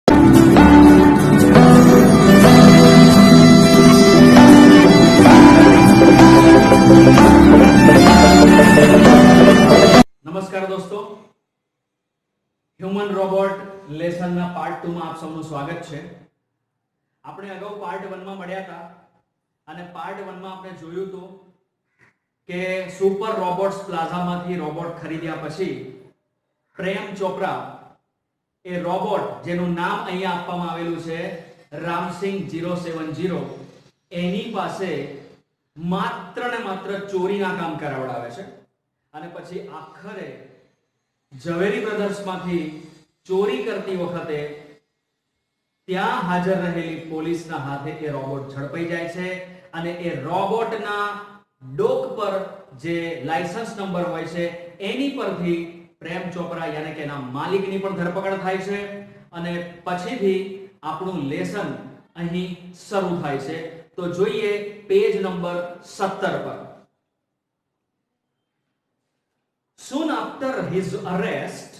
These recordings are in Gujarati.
નમસ્કાર દોસ્તો, હ્યુમન રોબોટ લેસનના પાર્ટ 2 માં આપ સૌનું સ્વાગત છે. આપણે અગાઉ પાર્ટ 1 માં મળ્યા હતા અને પાર્ટ 1 માં આપણે જોયું હતું કે સુપર રોબોટ્સ પ્લાઝામાંથી રોબોટ ખરીદ્યા પછી પ્રેમ ચોપરા એ રોબોટ જેનું નામ અહીંયા આપવામાં આવેલું છે રામસિંગ 070 એની પાસે માત્ર ને માત્ર ચોરીના કામ કરાવડાવે છે અને પછી આખરે ઝવેરી બ્રધર્સમાંથી ચોરી કરતી વખતે ત્યાં હાજર રહેલી પોલીસના હાથે એ રોબોટ ઝડપાઈ જાય છે અને એ રોબોટના ડોક પર જે લાયસન્સ નંબર હોય છે એની પરથી પ્રેમ ચોપરા યાને કે એના માલિકની પણ ધરપકડ થાય છે અને પછીથી આપણું લેસન અહીં શરૂ થાય છે. તો જોઈએ પેજ નંબર 17 પર. Soon after his arrest,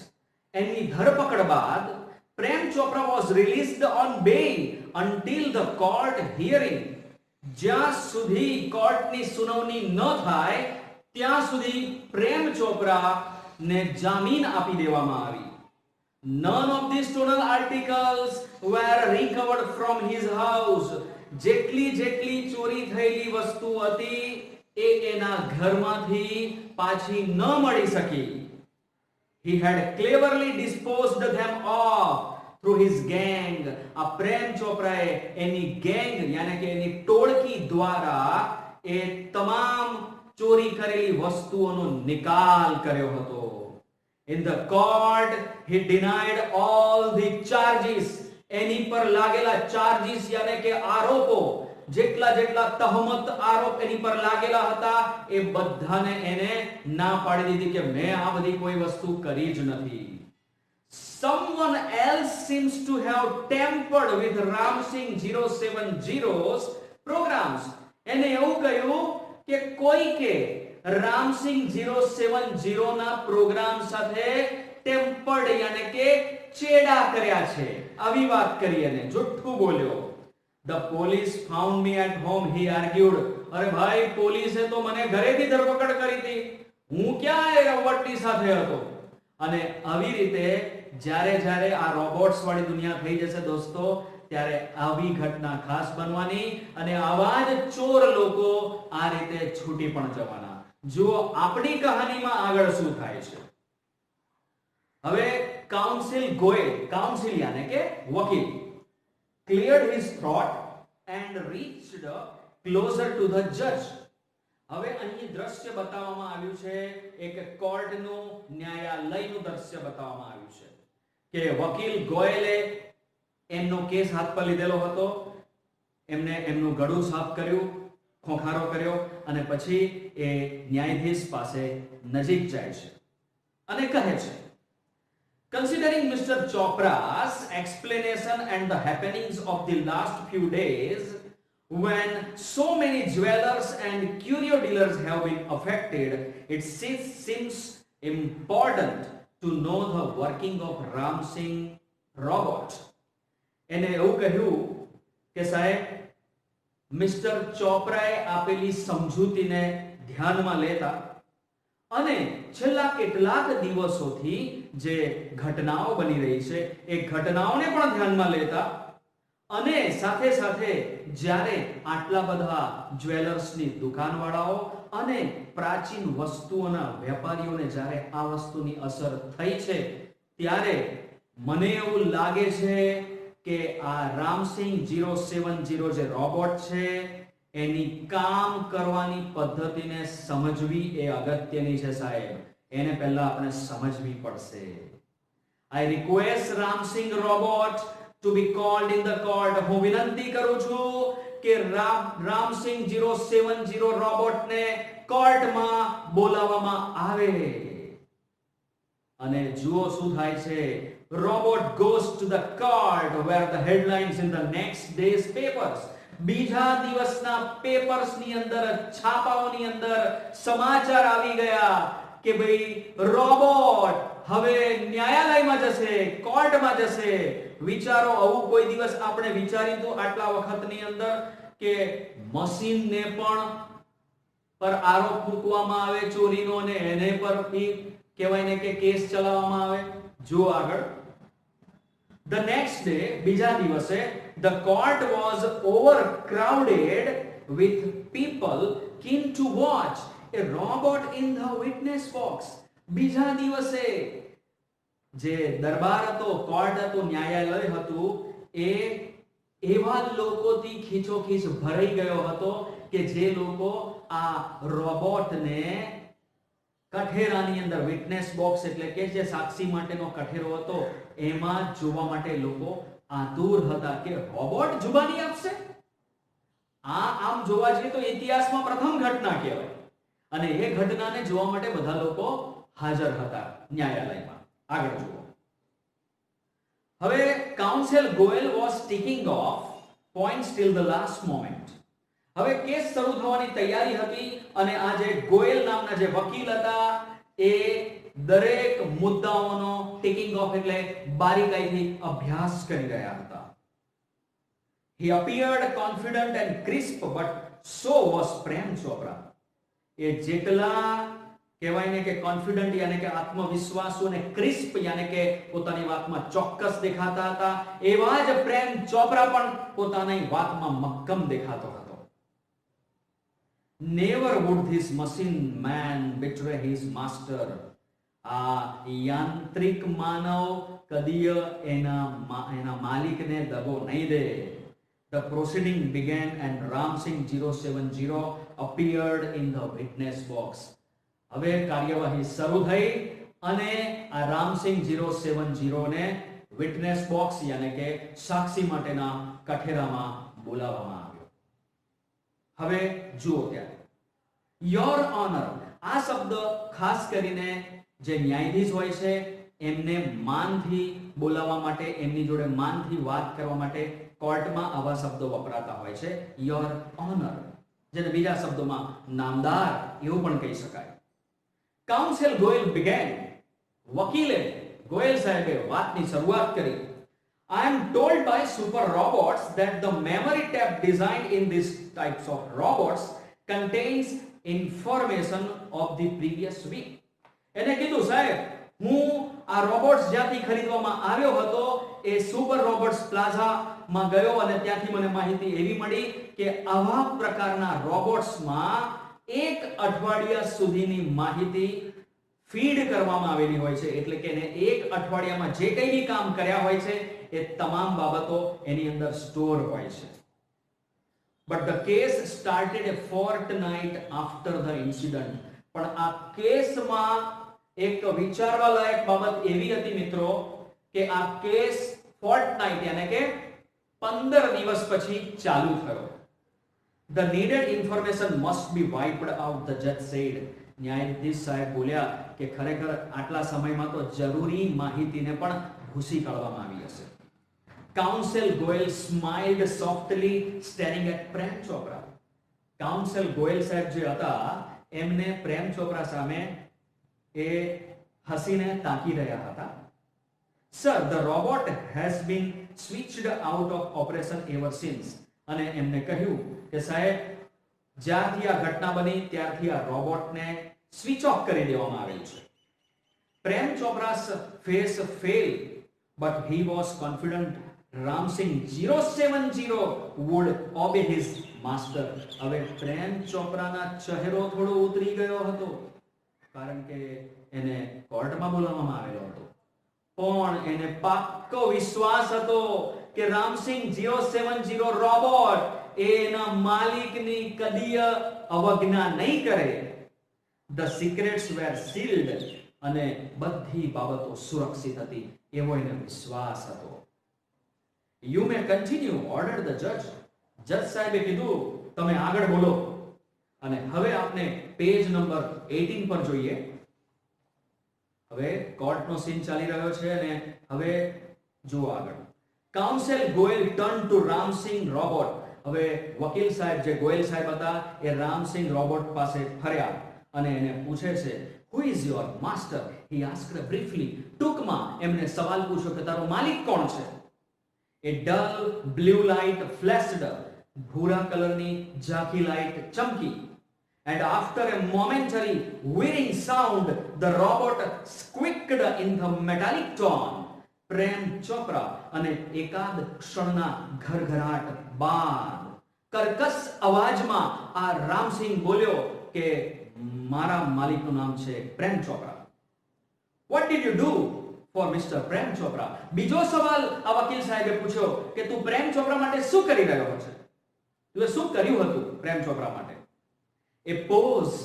એની ધરપકડ બાદ Prem Chopra was released on bail until the court hearing. જ્યાં સુધી કોર્ટની સુનાવણી ન થાય ત્યાં સુધી પ્રેમ ચોપરા ને જામીન આપી દેવામાં આવી. None of the stolen articles were recovered from his house. જેટલી ચોરી થયેલી વસ્તુ હતી એ એના ઘરમાંથી પાછી ન મળી શકી. He had cleverly disposed them off through his gang. આ પ્રેમ ચોપરાએ એની ગેંગ યાને કે એની ટોળકી દ્વારા એ તમામ ચોરી કરેલી વસ્તુઓનો નિકાલ કર્યો હતો. In the court he denied all the charges. એની પર લાગેલા ચાર્જીસ યાને કે આરોપો જેટલા તહમત આરોપ એની પર લાગેલા હતા એ બધાને એને ના પાડી દીધી કે મેં આ બધી કોઈ વસ્તુ કરી જ નથી. Someone else seems to have tampered with Ramsing 070's programs. એને એવું કહ્યું કે કોઈકે રામસિંગ 070 ના પ્રોગ્રામ સાથે ટેમ્પર્ડ યાને કે ચેડા કર્યા છે આવી વાત કરી અને જુઠ્ઠું બોલ્યો. The police found me at home, he argued. અરે ભાઈ પોલીસે તો મને ઘરેથી ધરપકડ કરી હતી, હું ક્યાં એ રોબોટની સાથે હતો. અને આવી રીતે જ્યારે આ રોબોટ્સ વાળી દુનિયા થઈ જશે દોસ્તો ત્યારે આવી ઘટના ખાસ બનવાની અને આવા જ ચોર લોકો આ રીતે છૂટી પણ જવાના. જુઓ આપણી કહાનીમાં આગળ શું થાય છે. હવે કાઉન્સિલ ગોયલ, કાઉન્સિલ યાને કે વકીલ, cleared his throat and reached closer to the judge. હવે અહીં દ્રશ્ય બતાવવામાં આવ્યું છે એક કોર્ટનું ન્યાયાલયનું દ્રશ્ય બતાવવામાં આવ્યું છે કે વકીલ ગોયલે એમનો કેસ હાથ પર લીધેલો હતો, એમને એમનું ગળું સાફ કર્યું, ખોખારો કર્યો અને પછી એ ન્યાયાધીશ પાસે નજીક જાય છે અને કહે છે, Considering Mr. Chopra's explanation and the happenings of the last few days, when so many jewelers and curio dealers have been affected, it seems important to know the working of Ramsing robot. એને એવું કહ્યું કે સાહેબ મિસ્ટર ચોપરાએ આપેલી સમજૂતીને ધ્યાનમાં લેતા અને છેલ્લા કેટલાક દિવસોથી જે ઘટનાઓ બની રહી છે એ ઘટનાઓને પણ ધ્યાનમાં લેતા અને સાથે સાથે જ્યારે આટલા બધા જ્વેલર્સની દુકાનવાળાઓ અને પ્રાચીન વસ્તુઓના વેપારીઓને જ્યારે આ વસ્તુની અસર થઈ છે ત્યારે મને એવું લાગે છે કે આ રામસિંગ 070 જે રોબોટ છે એની કામ કરવાની પદ્ધતિને સમજવી એ અગત્યની છે સાહેબ. એને પહેલા આપણે સમજવી પડશે. I request Ramsing robot to be called in the court. હું વિનંતી કરું છું કે રામસિંગ 070 રોબોટને કોર્ટમાં બોલાવવામાં આવે. અને જુઓ શું થાય છે. Robot goes to the court where the headlines in the next day's papers. બીજા દિવસના પેપર્સની અંદર છાપાઓની અંદર સમાચાર આવી ગયા કે ભાઈ રોબોટ હવે ન્યાયાલયમાં જશે, કોર્ટમાં જશે વિચારો આવું કોઈ દિવસ આપણે વિચાર્યું તો આટલા વખતની અંદર કે મશીનને પણ પર આરોપ મૂકવામાં આવે ચોરીનો ને એને પર બી કહેવાય ને કે કેસ ચલાવવામાં આવે? જો આગળ, the next day, બીજા દિવસે, the court was overcrowded with people keen to watch a robot in the witness box. બીજા દિવસે જે દરબાર હતો, કોર્ટ હતો, ન્યાયાલય હતું, એ એવા લોકોથી ખીચોખીચ ભરાઈ ગયો હતો કે જે લોકો આ રોબોટને કઠેરાની અંદર, વિટનેસ બોક્સ એટલે કે જે સાક્ષી માટેનો કઠેરો હતો, એમાં જોવા માટે લોકો આતુર હતા કે રોબોટ જુબાની આપશે. આમ જોવા જઈએ તો ઇતિહાસમાં પ્રથમ ઘટના કહેવાય અને એ ઘટનાને જોવા માટે બધા લોકો હાજર હતા ન્યાયાલયમાં. આગળ જુઓ. હવે counsel Goyal was ticking off points till the last moment. હવે કેસ શરૂ થવાની તૈયારી હતી અને આ જે ગોયલ નામના જે વકીલ હતા એ દરેક મુદ્દાઓનો ટીકિંગ ઓફ એટલે બારીકાઈથી અભ્યાસ કરી રહ્યા હતા. He appeared confident and crisp, but so was Prem Chopra. એ જેટલા કહેવાય ને કે કોન્ફિડન્ટ યાને કે આત્મવિશ્વાસુ અને ક્રિસ્પ યાને કે પોતાની વાતમાં ચોક્કસ દેખાતા હતા, એવા જ પ્રેમ ચોપરા પણ પોતાની વાતમાં મક્કમ દેખાતો હતો. Never would this machine man betray his master. આ યાંત્રિક માનવ કદીય એના માલિકને દગો નહીં દે. The proceeding began and Ram Singh 070 appeared in the witness box. હવે કાર્યવાહી શરૂ થઈ અને આ રામસિંહ 070 ને વિટનેસ બોક્સ યાને કે સાક્ષી માટેના કઠેરામાં બોલાવવામાં આવ્યો. હવે જુઓ ત્યારે યોર ઓનર, આ શબ્દ ખાસ કરીને જે ન્યાયાધીશ હોય છે એમને માનથી બોલાવવા માટે, એમની જોડે માનથી વાત કરવા માટે કોર્ટમાં આવા શબ્દો વપરાતા હોય છે. યોર ઓનર, જેને બીજા શબ્દોમાં નામદાર એવું પણ કહી શકાય. કાઉન્સિલ ગોયલ began, વકીલે ગોયલ સાહેબે વાતની શરૂઆત કરી. I am told by super robots that the memory tab designed in these types of robots contains information of the previous week. એને કીધું સાહેબ, હું આ રોબોટ્સ જ્યાંથી ખરીદવામાં આવ્યો હતો એ સુપર રોબોટ્સ પ્લાઝામાં ગયો અને ત્યાંથી મને માહિતી એવી મળી કે આવા પ્રકારના રોબોટ્સમાં એક અઠવાડિયા સુધીની માહિતી ફીડ કરવામાં આવેલી હોય છે. એટલે કે એને એક અઠવાડિયામાં જે કંઈ બી કામ કર્યા હોય છે એ તમામ બાબતો એની અંદર સ્ટોર હોય છે. But the case started a fortnight after the incident. પણ આ કેસમાં એક વિચારવા લાયક બાબત એવી હતી મિત્રો કે આ કેસ ફોર્ટનાઇટ યાને કે 15 દિવસ પછી ચાલુ થયો. The needed information must be wiped out, the judge said. ન્યાયાધીશ સાહેબ બોલ્યા કે ખરેખર આટલા સમયમાં તો જરૂરી માહિતીને પણ ભૂસી કાઢવામાં આવી હશે. Counsel Goyal smiled softly, staring at Prem Chopra. Counsel Goyal સાહેબ જે હતા એમને પ્રેમ ચોપરા સામે એ હસીને તાકી રહ્યા હતા. Sir, the robot has been switched out of operation ever since. અને એમને કહ્યું કે સાહેબ, જ્યારથી આ ઘટના બની ત્યારથી આ રોબોટને સ્વિચ ઓફ કરી દેવામાં આવેલ છે. પ્રેમ ચોપરા's face fell, but he was confident Ram Singh 070 would obey his master. હવે પ્રેમ ચોપરાના ચહેરો થોડો ઉતરી ગયો હતો કારણ કે એને કોર્ટમાં બોલાવવામાં આવેલો હતો, પણ એને પાક્કો વિશ્વાસ હતો કે રામસિંહ 070 રોબોટ એના માલિકની કદીય અવજ્ઞા નહીં કરે. The secrets were sealed અને બધી બાબતો સુરક્ષિત હતી એવો એને વિશ્વાસ હતો. You may continue, ordered the judge. જજ સાહેબે કીધું તમે આગળ બોલો. અને હવે આપણે પેજ નંબર 18 પર જોઈએ. હવે કોર્ટનો સીન ચાલી રહ્યો છે અને હવે જુઓ આગળ. Counsel Goyal turn to Ramsingh robot. હવે વકીલ સાહેબ જે ગોયલ સાહેબ હતા એ રામસિંહ રોબોટ પાસે ફર્યા અને એને પૂછે છે, who is your master? He asked briefly. ટૂંકમાં એમને સવાલ પૂછ્યો કે તારો માલિક કોણ છે? A dull blue light flashed. ભૂરા કલરની ઝાંખી લાઇટ ચમકી. And after a momentary whirring sound, the robot squeaked in the metallic tone. Prem Chopra અને એકાદ ક્ષણના ઘરઘરાટ બાદ કર્કશ અવાજમાં આ રામસિંહ બોલ્યો કે મારા માલિકનું નામ છે Prem Chopra. What did you do for Mr. Prem Chopra? બીજો સવાલ આ વકીલ સાહેબે પૂછ્યો કે તું પ્રેમ ચોપરા માટે શું કરી રહ્યો છે? તું શું કર્યું હતું પ્રેમ ચોપરા માટે? A pause,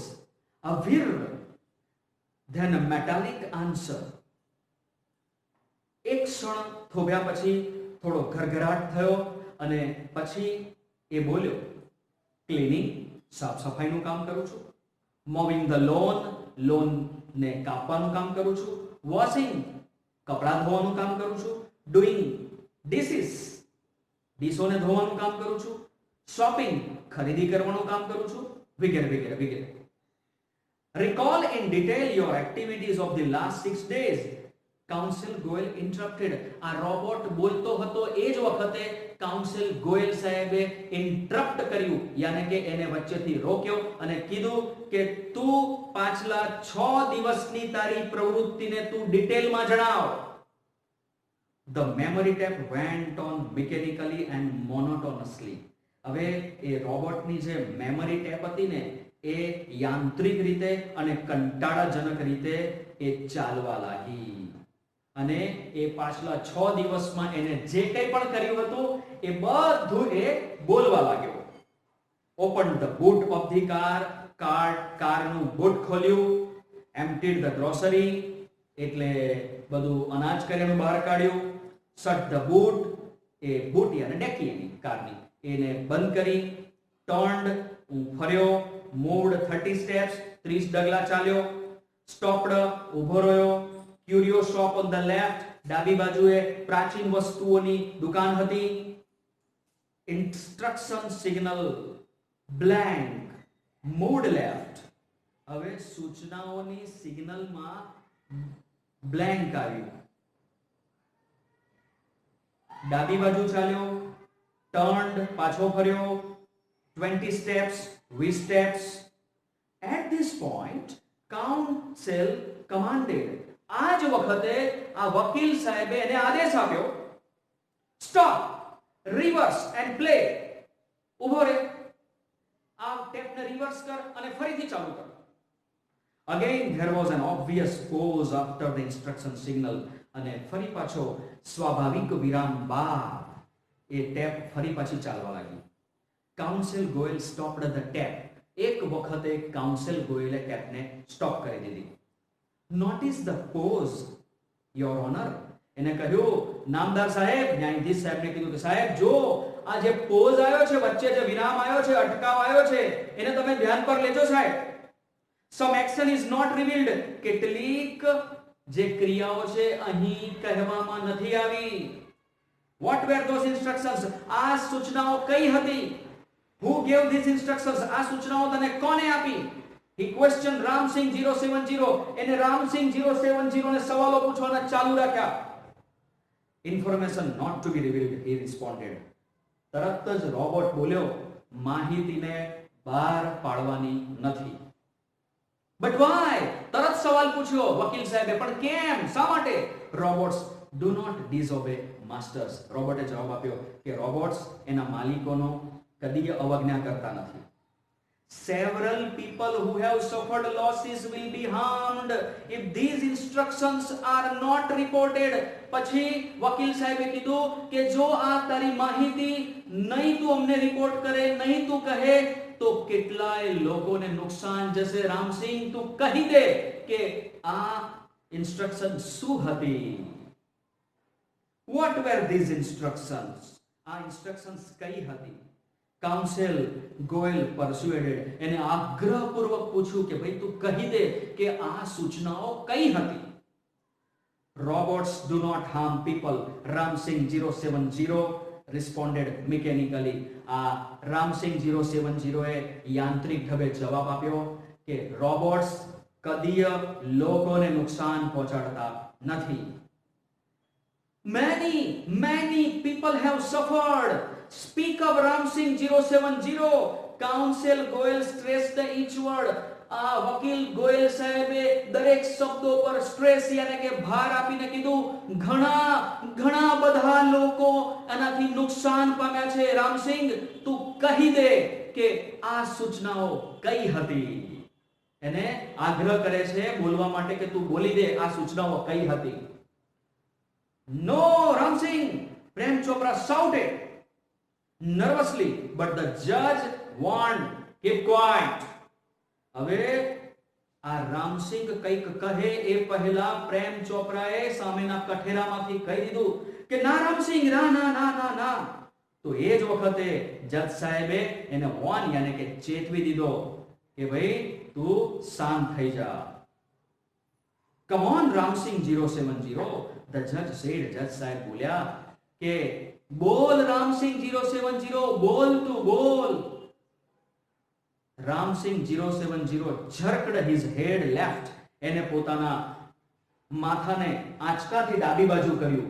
a whir, then a metallic answer. એક ક્ષણ થોભ્યા પછી થોડો ઘરઘરાટ થયો અને પછી એ બોલ્યો, ક્લીનિંગ, સાફ સફાઈનું કામ કરું છું. મોવિંગ ધ લોન ને કાપવાનું કામ કરું છું. વોશિંગ, કપડા ધોવાનું કામ કરું છું. ડુઈંગ ડિશિસ, ડીશોને ધોવાનું કામ કરું છું. શોપિંગ, ખરીદી કરવાનું કામ કરું છું, વગેરે વગેરે વગેરે. Recall in detail your activities of the last 6 days. Council Goyal interrupted. આ રોબોટ બોલતો હતો એ જ વખતે કાઉન્સિલ ગોયલ સાહેબે ઇન્ટરપ્ટ કર્યું, યાને કે એને વચ્ચેથી રોક્યો અને કીધું કે તું પાછલા 6 દિવસની તારી પ્રવૃત્તિને તું ડિટેલમાં જણાવ. The memory tap went on mechanically and monotonously. હવે એ રોબોટની જે મેમરી ટેપ હતી ને એ યાંત્રિક રીતે અને કંટાળાજનક રીતે એ ચાલવા લાગી. અને એ પાછલા 6 દિવસમાં એને જે કંઈ પણ કર્યું હતું એ બધું એ બોલવા લાગ્યો. Open the boot of the કારનું બૂટ ખોલ્યું. એમ્પ્ટીડ ધ ગ્રોસરી, એટલે બધું અનાજ કરિયાણું બહાર કાઢ્યું. શટ ધ બૂટ, એ બૂટ યાને ડેકી એની કારની એને બંધ કરી. ટર્ન્ડ, હું ફર્યો. મૂવ્ડ 30 સ્ટેપ્સ, 30 ડગલા ચાલ્યો. સ્ટોપ્ડ, ઊભો રહ્યો. Curio shop on the left, ડાબી બાજુએ પ્રાચીન વસ્તુઓની દુકાન હતી. Instruction signal blank, moved left. હવે સૂચનાઓની સિગ્નલમાં બ્લેન્ક આવ્યું. ડાબી બાજુ ચાલ્યો. ટર્ન્ડ, પાછો ફર્યો. 20 steps, 20 steps. At this point, counsel commanded. આ જ વખતે આ વકીલ સાહેબે એને આદેશ આપ્યો, સ્ટોપ, રિવર્સ એન્ડ પ્લે. ઉભો રે, આ ટેપને રિવર્સ કર અને ફરીથી ચાલુ કર. Again there was an obvious pause after the instruction signal. અને ફરી પાછો સ્વાભાવિક વિરામ બાદ એ ટેપ ફરી પાછી ચાલવા લાગી. Counsel Goyal stopped the tape. એક વખતે કાઉન્સિલ ગોયલે ટેપને સ્ટોપ કરી દીધી. Notice the pause, your honour. એને કહ્યું, નામદાર સાહેબ, ન્યાયાધીશ સાહેબને કીધું કે સાહેબ જો આ જે પોઝ આવ્યો છે, વચ્ચે જે વિરામ આવ્યો છે, અટકાવ આવ્યો છે, એને તમે ધ્યાન પર લેજો સાહેબ. Some action is not revealed. કેટલીક જે ક્રિયાઓ છે અહીં કહેવામાં નથી આવી. What were those instructions? આ સૂચનાઓ કઈ હતી? Who gave these instructions? આ સૂચનાઓ તને કોને આપી? He questioned Ramsingh 070. એને Ramsingh 070 ને સવાલો પૂછવાના ચાલુ રાખ્યા. Information not to be revealed, he responded. તરત જ રોબોટ બોલ્યો, માહિતીને બહાર પાડવાની નથી. But why? તરત સવાલ પૂછ્યો વકીલ સાહેબે, પણ કેમ, શા માટે? Robots do not disobey masters. રોબોટે જવાબ આપ્યો કે રોબોટ્સ એના માલિકોનો કદી અવજ્ઞા કરતા નથી. Several people who have suffered losses will be harmed if these instructions are not reported. પછી વકીલ સાહેબે કીધું કે જો આ તારી માહિતી નહીં તું અમને રિપોર્ટ કરે, નહીં તું કહે, તો કેટલાય લોકોને નુકસાન જશે. રામસિંહ, તું કહી દે કે આ ઇન્સ્ટ્રક્શન શું હતી? What were these instructions? આ ઇન્સ્ટ્રક્શન્સ કઈ હતી? કાઉન્સિલ ગોયલ પરસ્યુએડેડ. એને આગ્રહપૂર્વક પૂછ્યું કે ભાઈ તું કહી દે કે આ સૂચનાઓ કઈ હતી? Robots do not harm people, Ramsingh 070 responded mechanically. આ Ramsingh 070 એ યાંત્રિક ઢબે જવાબ આપ્યો કે રોબોટ્સ કદીય લોકોને નુકસાન પહોંચાડતા નથી. Many people have suffered. Speak of Ram Singh 070. Counsel Goel stressed each word. આ વકીલ ગોયલ સાહેબે દરેક શબ્દો પર સ્ટ્રેસ યાને કે ભાર આપીને કીધું ઘણા બધા લોકો આનાથી નુકસાન પામ્યા છે. રામસિંગ તું કહી દે કે આ સૂચનાઓ કઈ હતી. એને આગ્રહ કરે છે બોલવા માટે કે તું બોલી દે આ સૂચનાઓ કઈ હતી. No, Ramsing, Prem Chopra shouted nervously, but the judge warned, keep quiet. હવે આ રામસિંહ કંઈક કહે એ પહેલા પ્રેમ ચોપરાએ સામેના કઠેરામાંથી કહી દીધું કે ના રામસિંહ ના ના ના ના ના. તો એ જ વખતે જજ સાહેબે એને વોર્ન યાને કે ચેતવી દીધો કે ભાઈ તું શાંત થઈ જા. Come on, Ramsing 070. The judge said, judge સાહેબ બોલ્યા કે બોલ રામસિંહ 070, બોલ તું બોલ. Ramsing 070 jerked his head left. એને પોતાના માથાને આંચકાથી ડાબી બાજુ કર્યું.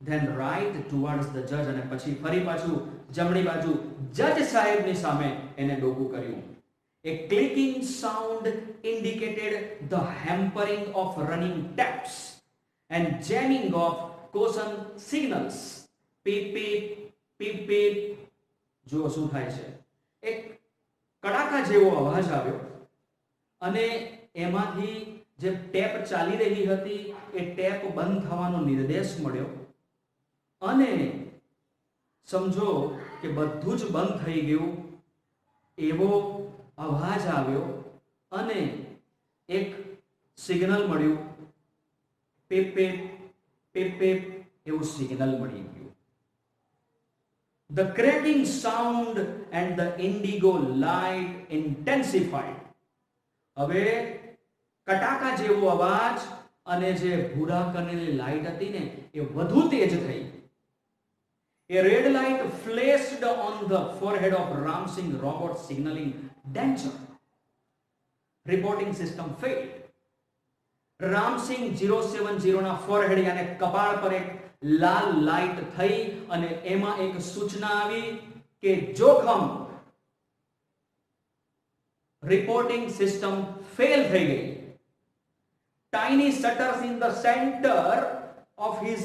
Then right towards the judge, અને પછી ફરી પાછું જમણી બાજુ જજ સાહેબની સામે એને ડોકું કર્યું. A clicking sound indicated the hampering of running taps and jamming of caution signals. Beep beep beep beep. જો શું થાય છે, એક કડાકા જેવો અવાજ આવ્યો અને એમાંથી જે ટેપ ચાલી રહી હતી એ ટેપ બંધ થવાનો નિર્દેશ મળ્યો અને સમજો કે બધું જ બંધ થઈ ગયું એવો અવાજ આવ્યો અને એક સિગ્નલ મળ્યું. પીપ પીપ પીપ પીપ એવું સિગ્નલ મળી ગયું. The cracking sound and the indigo light intensified. હવે કટાકા જેવો અવાજ અને જે ભૂરા કલરની લાઈટ હતી ને એ વધુ તેજ થઈ. A red light flashed on the forehead of Ramsing robot signaling danger. Reporting system failed. Ramsing 070 ના forehead યાને કપાળ પર એક લાલ લાઈટ થઈ અને એમાં એક સૂચના આવી કે જોખમ. રિપોર્ટિંગ સિસ્ટમ ફેલ થઈ ગઈ. Tiny shutters in the center of his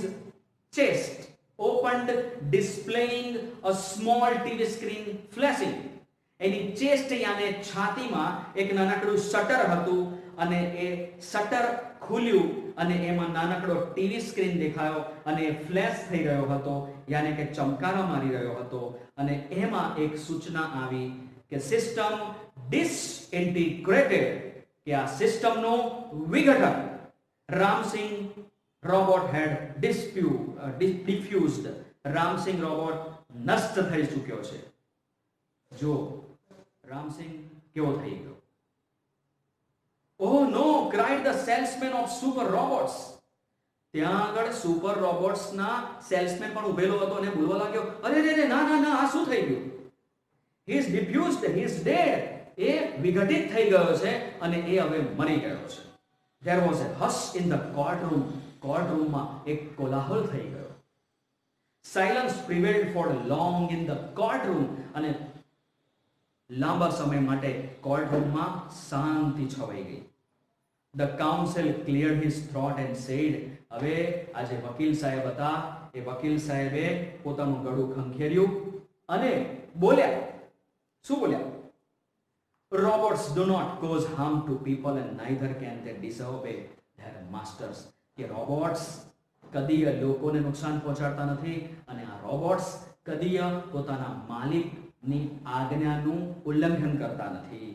chest opened, displaying a small TV screen flashing. Any chest યાને છાતીમાં એક નાનકડું શટર હતું અને એ શટર ખુલ્યું અને એમાં નાનકડો ટીવી સ્ક્રીન દેખાયો અને ફ્લેશ થઈ રહ્યો હતો યાને કે ચમકારા મારી રહ્યો હતો અને એમાં એક સૂચના આવી કે સિસ્ટમ ડિસઇન્ટિગ્રેટેડ, કે આ સિસ્ટમનું વિઘટન. રામસિંહ રોબોટ હેડ ડિફ્યુઝડ. રામસિંહ રોબોટ નષ્ટ થઈ ચૂક્યો છે. જો રામસિંહ કેવો થઈ ગયો. Oh no, cried the salesman of super robots. ત્યાં આગળ સુપર રોબોટ્સ ના સેલ્સમેન પણ ઉભેલો હતો અને બોલવા લાગ્યો, અરે રે રે ના ના ના આ શું થઈ ગયું. He is diffused, he is dead. એ વિઘટિત થઈ ગયો છે અને એ હવે મરી ગયો છે. There was a hush in the courtroom. કોર્ટરૂમમાં એક કોલાહલ થઈ ગયો. Silence prevailed for long in the courtroom. અને લાંબા સમય માટે કોર્ટરૂમમાં શાંતિ છવાઈ ગઈ. The counsel cleared his throat and said, હવે આ જે વકીલ સાહેબ હતા એ વકીલ સાહેબે પોતાનું ગળું ખંખેર્યું અને બોલ્યા. શું બોલ્યા? Robots do not cause harm to people and neither can they disobey their masters. કે રોબોટ્સ કદીય લોકોને નુકસાન પહોંચાડતા નથી અને આ રોબોટ્સ કદીય પોતાના માલિકની આજ્ઞાનું ઉલ્લંઘન કરતા નથી.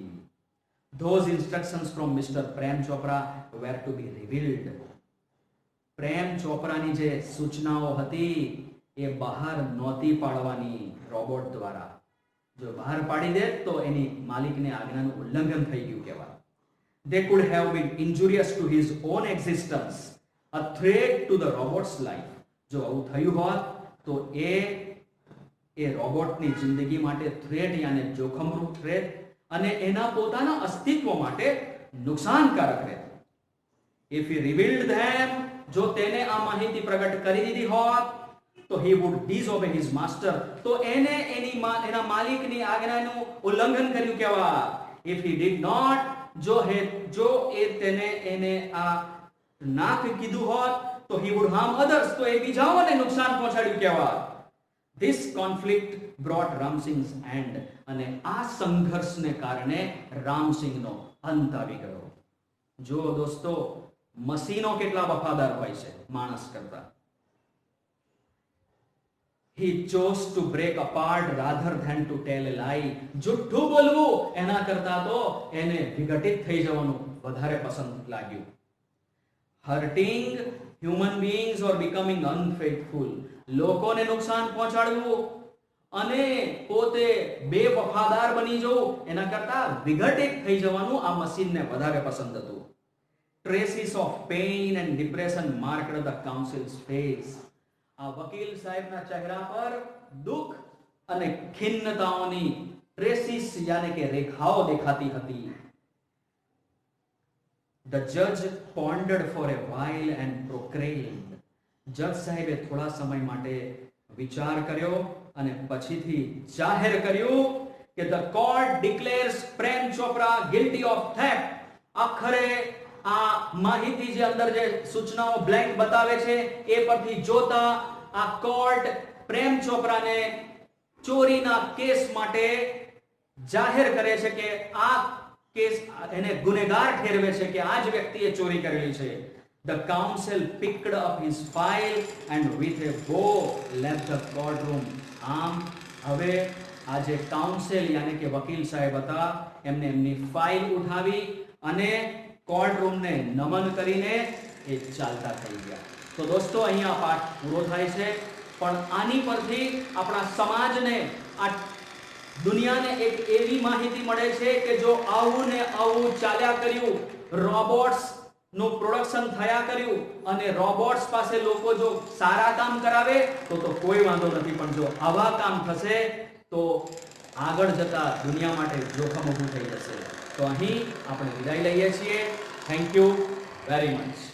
Those instructions from Mr. Prem Chopra were to be revealed. પ્રેમ ચોપરાની જે સૂચનાઓ હતી એ બહાર નહોતી પાડવાની રોબોટ દ્વારા. જો બહાર પાડી દે તો એની માલિકને આજ્ઞાનું ઉલ્લંઘન થઈ ગયું કહેવાય. They could have been injurious to his own existence, a threat to the robot's life. જો આવું થયું હોત તો એ રોબોટની જિંદગી માટે થ્રેટ યાને જોખમરૂપ થ્રેટ અને એના પોતાના અસ્તિત્વ માટે નુકસાનકારક રહેતું. If he revealed them, જો તેને આ માહિતી પ્રગટ કરી દીધી હોત તો he would disobey his master, તો એને એના માલિકની આજ્ઞાનું ઉલ્લંઘન કર્યું કહેવાય. if he did not, જો એ એને આ ના કીધું હોત તો he would harm others, તો એ બીજાઓને નુકસાન પહોંચાડ્યું કહેવાય. This conflict brought Ramsingh's end, અને આ સંઘર્ષને કારણે રામસિંહનો અંત આવી ગયો. જો દોસ્તો, મસીનો કેટલા વફાદાર હોય છે માણસ કરતા. He chose to break apart rather than to tell a lie. જુઠ્ઠું બોલવું એના કરતા તો એને વિઘટિત થઈ જવાનું વધારે પસંદ લાગ્યું. Hurting human beings or becoming unfaithful, લોકોને નુકસાન પહોંચાડવું અને પોતે બેવફાદાર બની જવું એના કરતા વિઘટિત થઈ જવાનું આ મસીનને વધારે પસંદ હતું. Traces of pain and depression marked the council's face. આ વકીલ સાહેબના ચહેરા પર દુઃખ અને ખિન્નતાઓની ટ્રેસીસ યાને કે રેખાઓ દેખાતી હતી. The judge pondered for a while and proclaimed. જજ સાહેબે થોડા સમય માટે વિચાર કર્યો અને પછીથી જાહેર કર્યું કે the court declares Prem Chopra guilty of theft. આખરે આ માહિતી જે અંદર જે સૂચનાઓ બ્લેન્ક બતાવે છે એ પરથી જોતા આ કોર્ટ પ્રેમ ચોપરાને ચોરીના કેસ માટે જાહેર કરે છે કે આ કેસ એને ગુનેગાર ઠેરવે છે કે આ જ વ્યક્તિએ ચોરી કરેલી છે. The council picked up his file and with a bow left the courtroom. આમ હવે આ જે કાઉન્સિલ યાને કે વકીલ સાહેબ હતા એમને એમની ફાઇલ ઉઠાવી અને કોર્ટ રૂમને નમન કરીને એ ચાલતા થઈ ગયા. તો દોસ્તો, અહીંયા પાઠ પૂરો થાય છે, પણ આની પરથી આપણા સમાજને, આ દુનિયાને એક એવી માહિતી મળે છે કે જો આવું ને આવું ચાલ્યા કર્યું, રોબોટ્સ નું પ્રોડક્શન થયા કર્યું અને રોબોટ્સ પાસે લોકો જો સારા કામ કરાવે તો કોઈ વાંધો નથી, પણ જો આવા કામ થશે તો આગળ જતા દુનિયા માટે જોખમ ઊભું થઈ જશે. તો અહીં આપણે વિદાય લઈએ છીએ. Thank you very much.